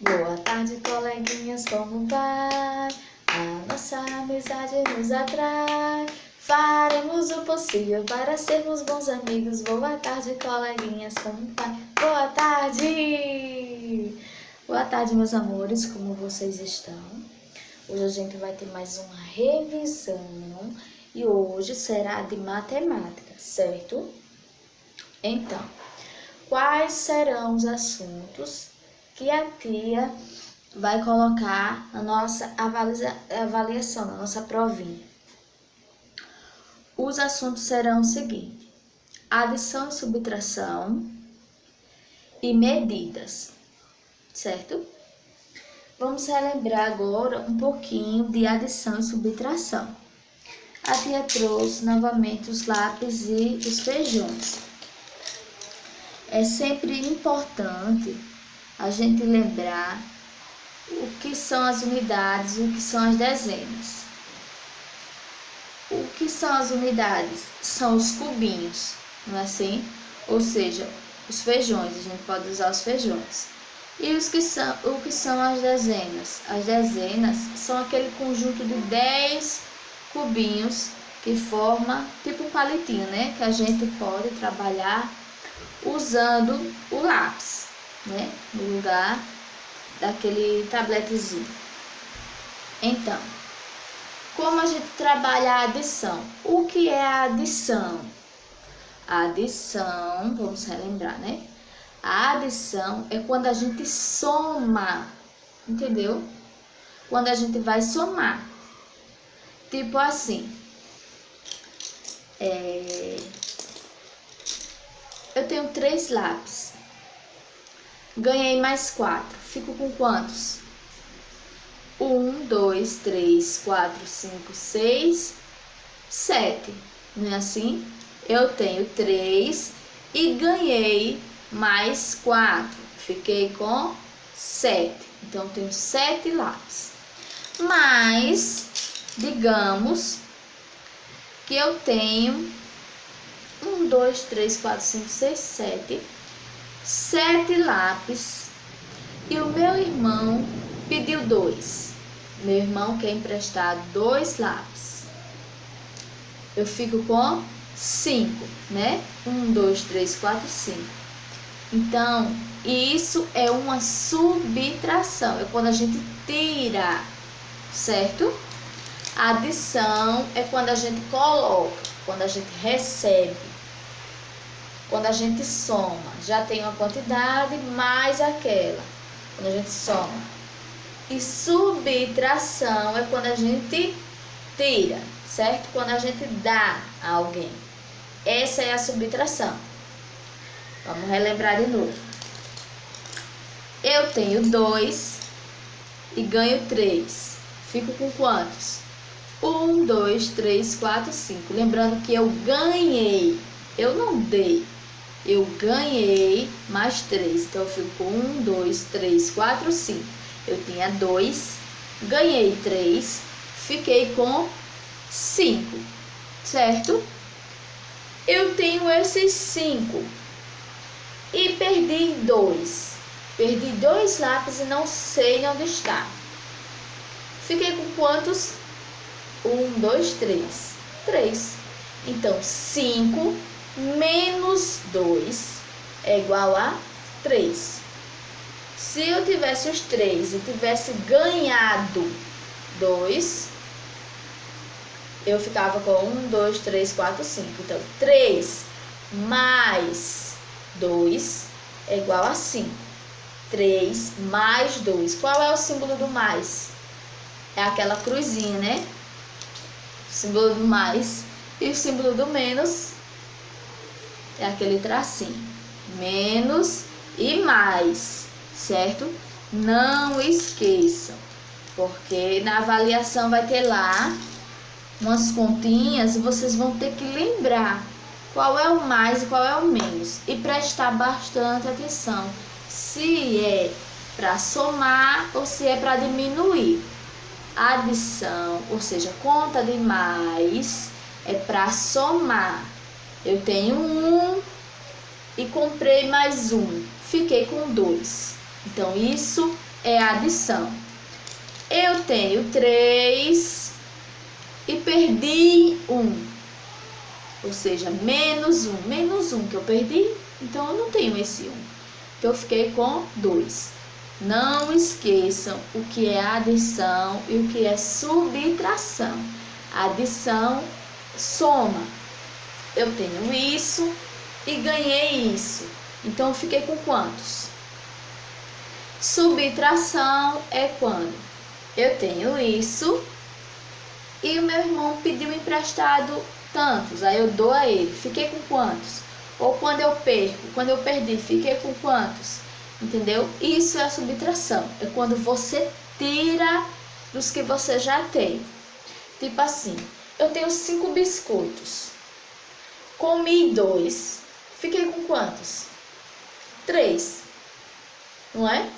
Boa tarde, coleguinhas, como vai? A nossa amizade nos atrai. Faremos o possível para sermos bons amigos. Boa tarde, coleguinhas, como vai? Boa tarde! Boa tarde, meus amores, como vocês estão? Hoje a gente vai ter mais uma revisão e hoje será de matemática, certo? Então, quais serão os assuntos que a tia vai colocar na nossa avaliação, na nossa provinha? Os assuntos serão o seguinte: adição e subtração e medidas, certo? Vamos relembrar agora um pouquinho de adição e subtração. A tia trouxe novamente os lápis e os feijões. É sempre importante a gente lembrar o que são as unidades e o que são as dezenas. O que são as unidades? São os cubinhos, não é assim? Ou seja, os feijões, a gente pode usar os feijões. E o que são as dezenas? As dezenas são aquele conjunto de 10 cubinhos que forma tipo um palitinho, né? Que a gente pode trabalhar usando o lápis, né? No lugar daquele tabletezinho. Então, como a gente trabalha a adição? O que é a adição? A adição, vamos relembrar, né? A adição é quando a gente soma, entendeu? Quando a gente vai somar. Tipo assim, eu tenho 3 lápis, ganhei mais 4, fico com quantos? 1, 2, 3, 4, 5, 6, 7, não é assim? Eu tenho 3 e ganhei mais 4, fiquei com 7, então eu tenho 7 lápis. Mas, digamos que eu tenho 1, 2, 3, 4, 5, 6, 7 lápis e o meu irmão pediu 2. Meu irmão quer emprestar 2 lápis. Eu fico com 5, né? 1, 2, 3, 4, 5. Então, isso é uma subtração. É quando a gente tira, certo? A adição é quando a gente coloca, quando a gente recebe. Quando a gente soma, já tem uma quantidade mais aquela. Quando a gente soma. E subtração é quando a gente tira, certo? Quando a gente dá a alguém. Essa é a subtração. Vamos relembrar de novo. Eu tenho 2 e ganho 3. Fico com quantos? 1, 2, 3, 4, 5. Lembrando que eu ganhei, eu não dei. Eu ganhei mais 3. Então, eu fico com 1, 2, 3, 4, 5. Eu tinha 2, ganhei 3, fiquei com 5, certo? Eu tenho esses 5 e perdi 2. Perdi 2 lápis e não sei onde está. Fiquei com quantos? 1, 2, 3. 3. Então, 5 menos 2 é igual a 3. Se eu tivesse os 3 e tivesse ganhado 2, eu ficava com 1, 2, 3, 4, 5. Então, 3 mais 2 é igual a 5. 3 mais 2. Qual é o símbolo do mais? É aquela cruzinha, né? O símbolo do mais. E o símbolo do menos é aquele tracinho. Menos e mais, certo? Não esqueçam, porque na avaliação vai ter lá umas continhas e vocês vão ter que lembrar qual é o mais e qual é o menos. E prestar bastante atenção se é para somar ou se é para diminuir. Adição, ou seja, conta de mais, é para somar. Eu tenho 1 e comprei mais 1, fiquei com 2. Então, isso é adição. Eu tenho 3 e perdi 1. Ou seja, menos 1. Menos 1 que eu perdi, então eu não tenho esse 1. Então, eu fiquei com 2. Não esqueçam o que é adição e o que é subtração. Adição, soma. Eu tenho isso e ganhei isso. Então, eu fiquei com quantos? Subtração é quando eu tenho isso e o meu irmão pediu emprestado tantos, aí eu dou a ele. Fiquei com quantos? Ou quando eu perco, quando eu perdi, fiquei com quantos? Entendeu? Isso é a subtração. É quando você tira dos que você já tem. Tipo assim, eu tenho 5 biscoitos. Comi 2. Fiquei com quantos? 3. Não é?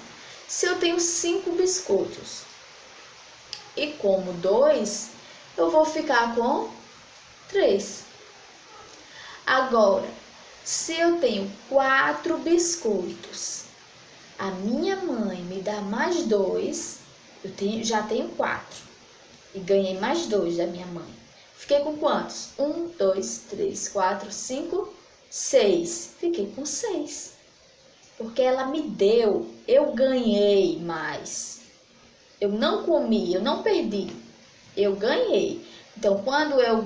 Se eu tenho 5 biscoitos e como 2, eu vou ficar com 3. Agora, se eu tenho 4 biscoitos, a minha mãe me dá mais 2, já tenho 4 e ganhei mais 2 da minha mãe. Fiquei com quantos? 1, 2, 3, 4, 5, 6. Fiquei com 6. Porque ela me deu, eu ganhei mais. Eu não comi, eu não perdi, eu ganhei. Então, quando eu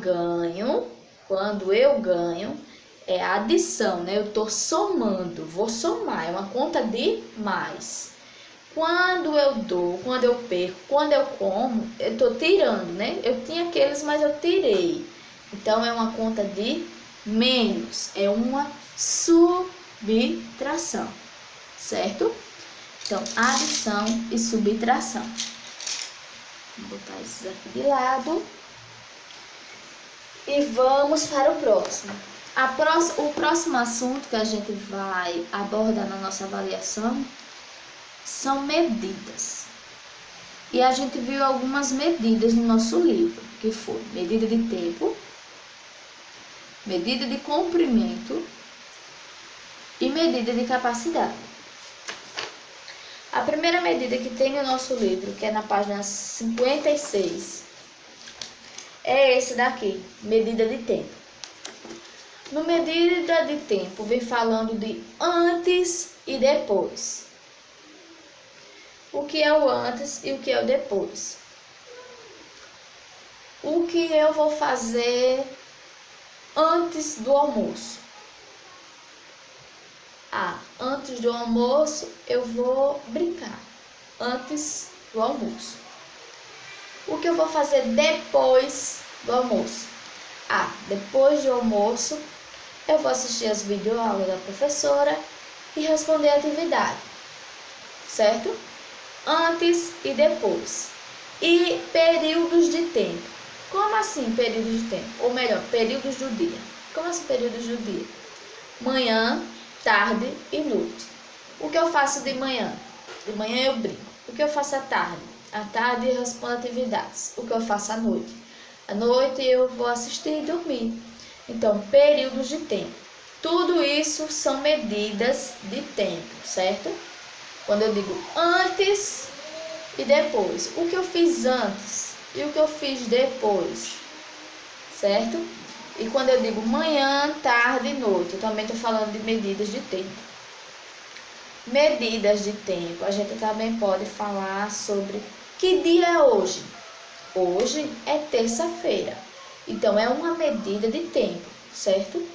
ganho, é adição, né? Eu tô somando, vou somar, é uma conta de mais. Quando eu dou, quando eu perco, quando eu como, eu tô tirando, né? Eu tinha aqueles, mas eu tirei. Então, é uma conta de menos, é uma subtração, certo? Então, adição e subtração. Vou botar esses aqui de lado. E vamos para o próximo. O próximo assunto que a gente vai abordar na nossa avaliação são medidas. E a gente viu algumas medidas no nosso livro, que foi medida de tempo, medida de comprimento e medida de capacidade. A primeira medida que tem no nosso livro, que é na página 56, é esse daqui, medida de tempo. No medida de tempo, vem falando de antes e depois. O que é o antes e o que é o depois? O que eu vou fazer antes do almoço? Antes do almoço eu vou brincar. Antes do almoço. O que eu vou fazer depois do almoço? Depois do almoço eu vou assistir as videoaulas da professora e responder a atividade, certo? Antes e depois. E períodos de tempo. Como assim períodos de tempo? Ou melhor, períodos do dia. Como assim períodos do dia? Manhã, tarde e noite. O que eu faço de manhã? De manhã eu brinco. O que eu faço à tarde? À tarde eu respondo atividades. O que eu faço à noite? À noite eu vou assistir e dormir. Então, períodos de tempo. Tudo isso são medidas de tempo, certo? Quando eu digo antes e depois. O que eu fiz antes e o que eu fiz depois, certo? E quando eu digo manhã, tarde e noite, eu também estou falando de medidas de tempo. Medidas de tempo, a gente também pode falar sobre que dia é hoje. Hoje é terça-feira, então é uma medida de tempo, certo?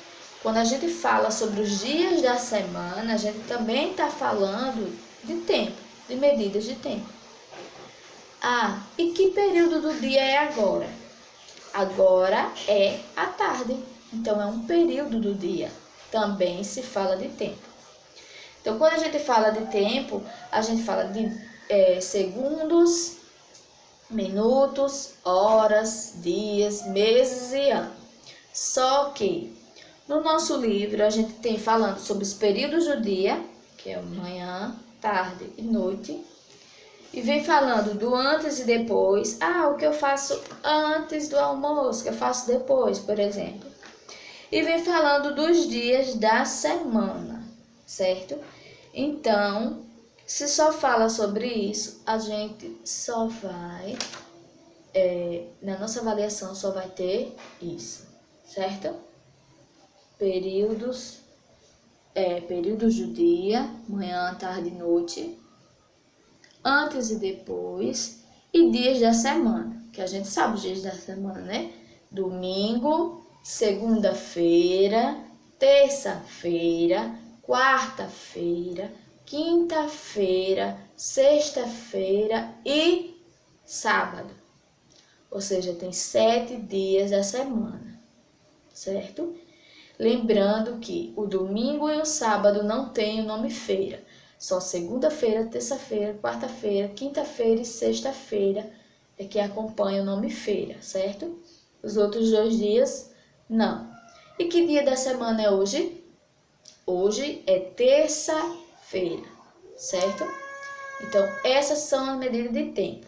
Quando a gente fala sobre os dias da semana, a gente também está falando de tempo, de medidas de tempo. E que período do dia é agora? Agora é a tarde, então é um período do dia, também se fala de tempo. Então, quando a gente fala de tempo, a gente fala de segundos, minutos, horas, dias, meses e anos. Só que no nosso livro a gente tem falando sobre os períodos do dia, que é manhã, tarde e noite. E vem falando do antes e depois. O que eu faço antes do almoço, o que eu faço depois, por exemplo. E vem falando dos dias da semana, certo? Então, Se só fala sobre isso, a gente só vai, na nossa avaliação só vai ter isso, certo? Períodos do dia, manhã, tarde e noite, antes e depois, e dias da semana, que a gente sabe os dias da semana, né? Domingo, segunda-feira, terça-feira, quarta-feira, quinta-feira, sexta-feira e sábado. Ou seja, tem 7 dias da semana, certo? Lembrando que o domingo e o sábado não tem o nome feira. Só segunda-feira, terça-feira, quarta-feira, quinta-feira e sexta-feira é que acompanha o nome feira, certo? Os outros 2 dias, não. E que dia da semana é hoje? Hoje é terça-feira, certo? Então, essas são as medidas de tempo.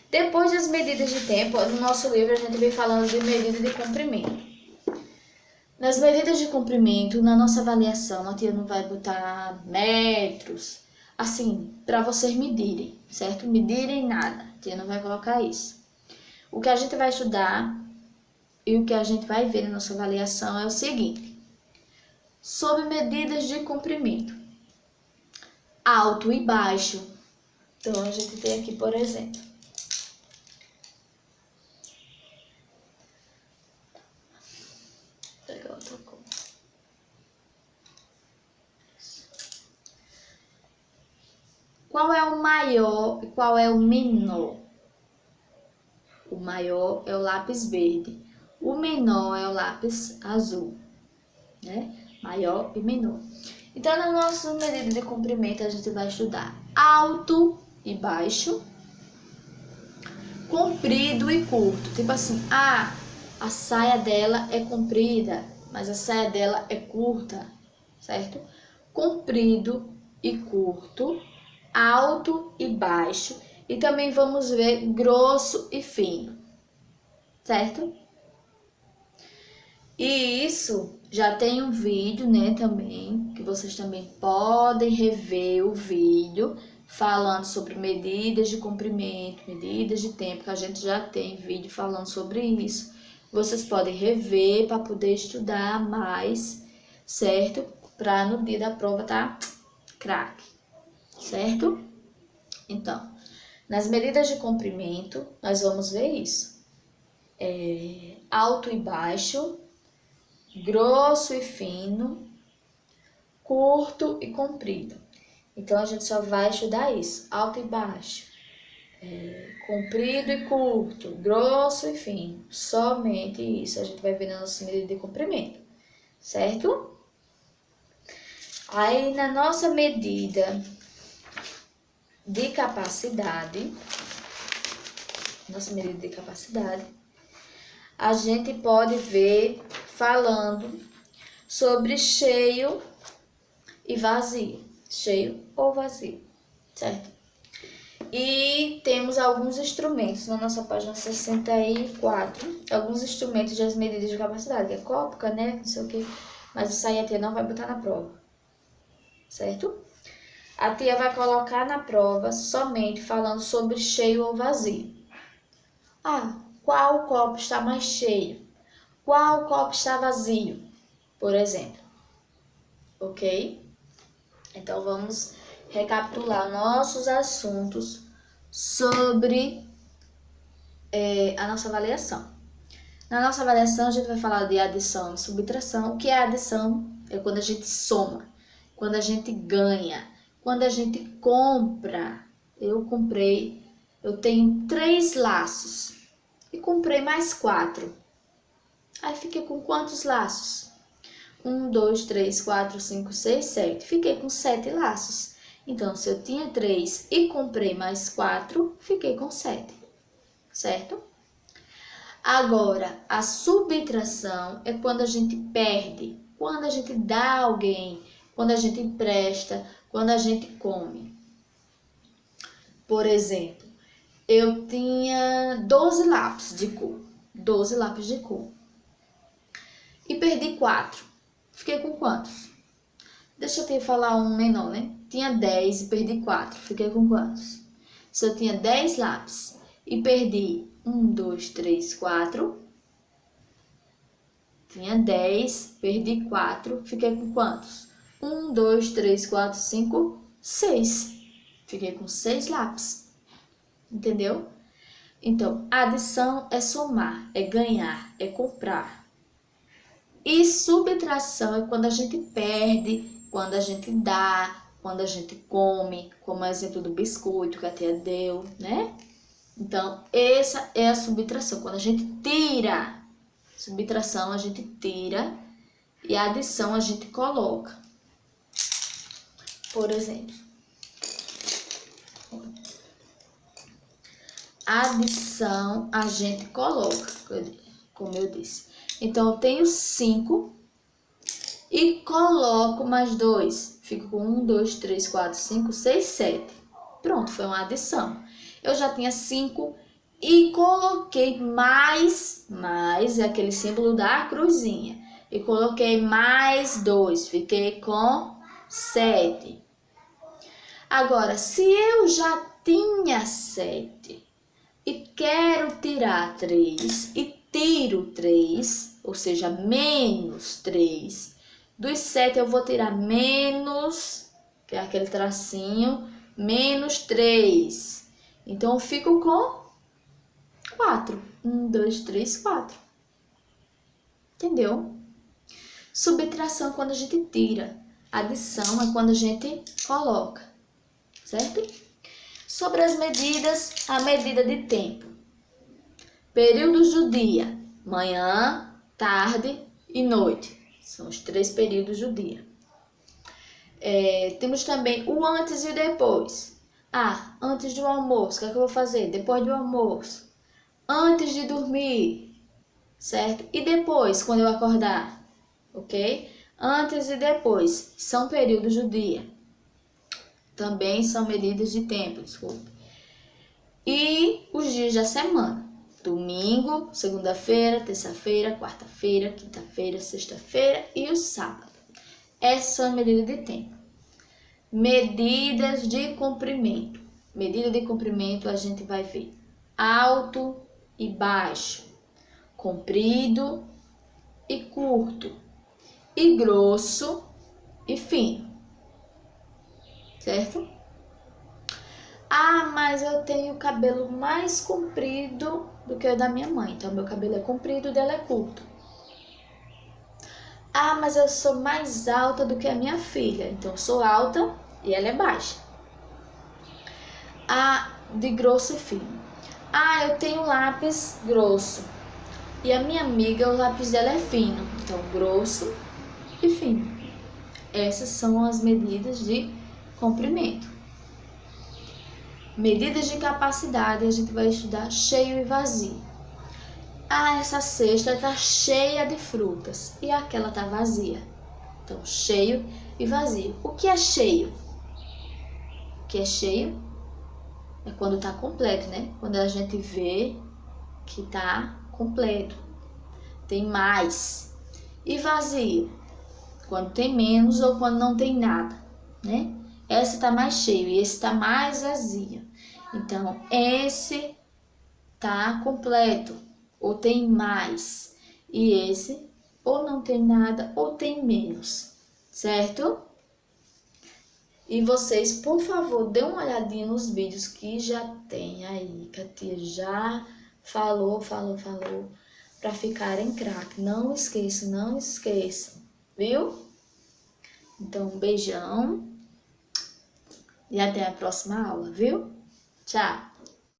Depois das medidas de tempo, no nosso livro a gente vem falando de medida de comprimento. Nas medidas de comprimento, na nossa avaliação, a tia não vai botar metros, assim, para vocês medirem, certo? Medirem nada, a tia não vai colocar isso. O que a gente vai estudar e o que a gente vai ver na nossa avaliação é o seguinte: sobre medidas de comprimento, alto e baixo. Então, a gente tem aqui, por exemplo, qual é o maior e qual é o menor? O maior é o lápis verde, o menor é o lápis azul, né? Maior e menor. Então, na nossa medida de comprimento, a gente vai estudar alto e baixo, comprido e curto. Tipo assim, a saia dela é comprida, mas a saia dela é curta, certo? Comprido e curto, alto e baixo, e também vamos ver grosso e fino, certo? E isso já tem um vídeo, né, também, que vocês também podem rever o vídeo falando sobre medidas de comprimento, medidas de tempo, que a gente já tem vídeo falando sobre isso. Vocês podem rever para poder estudar mais, certo? Para no dia da prova tá craque, certo? Então, nas medidas de comprimento, nós vamos ver isso. Alto e baixo, grosso e fino, curto e comprido. Então, a gente só vai estudar isso, alto e baixo, comprido e curto, grosso e fino. Somente isso a gente vai ver na nossa medida de comprimento, certo? Aí, na nossa medida de capacidade, a gente pode ver falando sobre cheio e vazio, cheio ou vazio, certo? E temos alguns instrumentos na nossa página 64, alguns instrumentos das medidas de capacidade, que é copo, caneta, não sei o que, mas isso aí a tia não vai botar na prova, certo? A tia vai colocar na prova somente falando sobre cheio ou vazio. Qual copo está mais cheio? Qual copo está vazio? Por exemplo. Ok? Então, vamos recapitular nossos assuntos sobre a nossa avaliação. Na nossa avaliação, a gente vai falar de adição e subtração. O que é adição? É quando a gente soma, quando a gente ganha, quando a gente compra. Eu tenho 3 laços e comprei mais 4. Aí fiquei com quantos laços? 1, 2, 3, 4, 5, 6, 7. Fiquei com 7 laços. Então, se eu tinha 3 e comprei mais 4, fiquei com 7, certo? Agora, a subtração é quando a gente perde, quando a gente dá a alguém, quando a gente empresta, quando a gente come. Por exemplo, eu tinha 12 lápis de cor, e perdi 4. Fiquei com quantos? Deixa eu te falar um menor, né? tinha 10 e perdi 4, fiquei com quantos? Se eu tinha 10 lápis e perdi 1, 2, 3, 4, tinha 10, perdi 4, fiquei com quantos? 1, 2, 3, 4, 5, 6. Fiquei com 6 lápis. Entendeu? Então, adição é somar, é ganhar, é comprar. E subtração é quando a gente perde, quando a gente dá, quando a gente come, como o exemplo do biscoito que a tia deu, né? Então, essa é a subtração, quando a gente tira. Subtração a gente tira e a adição a gente coloca. Por exemplo, adição a gente coloca, como eu disse. Então, eu tenho 5 e coloco mais 2. Fico com 1, 2, 3, 4, 5, 6, 7. Pronto, foi uma adição. Eu já tinha 5 e coloquei mais é aquele símbolo da cruzinha. E coloquei mais 2, fiquei com 7. Agora, se eu já tinha 7 e quero tirar 3 e tiro 3, ou seja, menos 3, dos 7 eu vou tirar menos, que é aquele tracinho, menos 3. Então, eu fico com 4. 1, 2, 3, 4. Entendeu? Subtração é quando a gente tira. Adição é quando a gente coloca. Certo? Sobre as medidas, a medida de tempo. Períodos do dia. Manhã, tarde e noite. São os 3 períodos do dia. Temos também o antes e o depois. Antes do almoço, o que é que eu vou fazer? Depois do almoço. Antes de dormir, certo? E depois, quando eu acordar, ok? Antes e depois são períodos do dia. Também são medidas de tempo, desculpe. E os dias da semana. Domingo, segunda-feira, terça-feira, quarta-feira, quinta-feira, sexta-feira e o sábado. Essas são medidas de tempo. Medidas de comprimento. Medida de comprimento a gente vai ver alto e baixo, comprido e curto, e grosso e fino, certo? Mas eu tenho o cabelo mais comprido do que o da minha mãe, então meu cabelo é comprido e dela é curto. Mas eu sou mais alta do que a minha filha, então eu sou alta e ela é baixa. De grosso e fino. Eu tenho lápis grosso e a minha amiga, o lápis dela é fino, então grosso e fino. Essas são as medidas de comprimento. Medidas de capacidade, a gente vai estudar cheio e vazio. Essa cesta está cheia de frutas e aquela está vazia. Então, cheio e vazio. O que é cheio? O que é cheio é quando está completo, né? Quando a gente vê que está completo, tem mais. E vazio, quando tem menos ou quando não tem nada, né? Essa está mais cheio e esse está mais vazio. Então, esse está completo ou tem mais. E esse ou não tem nada ou tem menos, certo? E vocês, por favor, dêem uma olhadinha nos vídeos que já tem aí, que a tia já falou, para ficarem craque. Não esqueçam, viu? Então, um beijão e até a próxima aula, viu? Tchau!